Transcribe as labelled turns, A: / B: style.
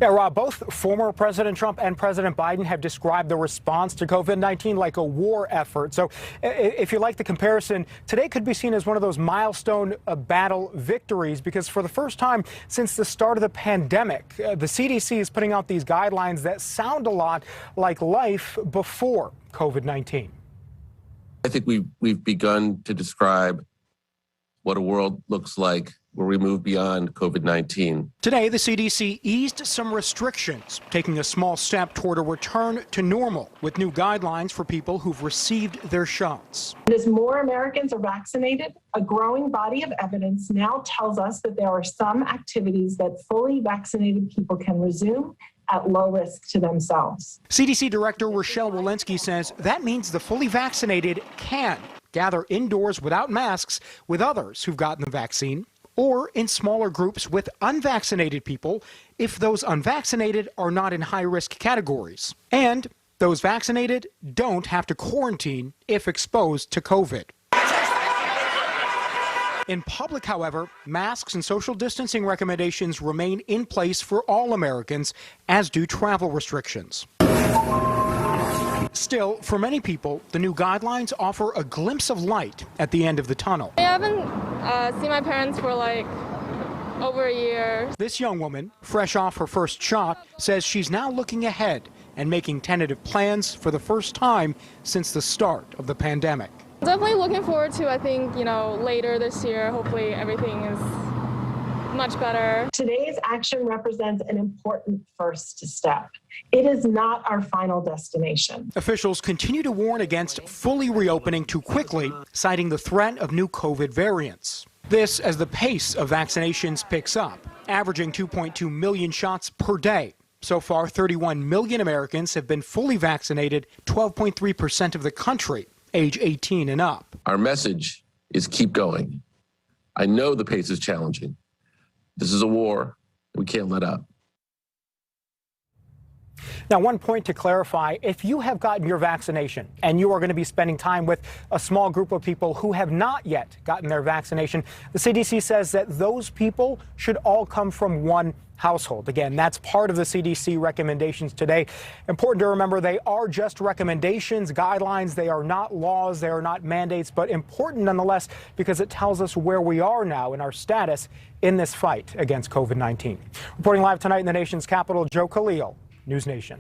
A: Yeah, Rob, both former President Trump and President Biden have described the response to COVID-19 like a war effort. So if you like the comparison, today could be seen as one of those milestone battle victories, because for the first time since the start of the pandemic, the CDC is putting out these guidelines that sound a lot like life before COVID-19.
B: I think we've begun to describe what a world looks like where we move beyond COVID-19.
A: Today, the CDC eased some restrictions, taking a small step toward a return to normal with new guidelines for people who've received their shots.
C: As more Americans are vaccinated, a growing body of evidence now tells us that there are some activities that fully vaccinated people can resume at low risk to themselves.
A: CDC Director Rochelle Walensky says that means the fully vaccinated can gather indoors without masks with others who've gotten the vaccine, or in smaller groups with unvaccinated people if those unvaccinated are not in high-risk categories. And those vaccinated don't have to quarantine if exposed to COVID. In public, however, masks and social distancing recommendations remain in place for all Americans, as do travel restrictions. Still, for many people, the new guidelines offer a glimpse of light at the end of the tunnel.
D: I haven't seen my parents for like over a year.
A: This young woman, fresh off her first shot, says she's now looking ahead and making tentative plans for the first time since the start of the pandemic.
D: Definitely looking forward to, I think, later this year, hopefully everything is much better.
C: Today's action represents an important first step. It is not our final destination.
A: Officials continue to warn against fully reopening too quickly, citing the threat of new COVID variants. This as the pace of vaccinations picks up, averaging 2.2 million shots per day. So far, 31 million Americans have been fully vaccinated, 12.3% of the country, age 18 and up.
B: Our message is keep going. I know the pace is challenging. This is a war. We can't let up.
A: Now, one point to clarify, if you have gotten your vaccination and you are going to be spending time with a small group of people who have not yet gotten their vaccination, the CDC says that those people should all come from one household. Again, that's part of the CDC recommendations today. Important to remember, they are just recommendations, guidelines. They are not laws. They are not mandates, but important nonetheless because it tells us where we are now in our status in this fight against COVID-19. Reporting live tonight in the nation's capital, Joe Khalil, NewsNation.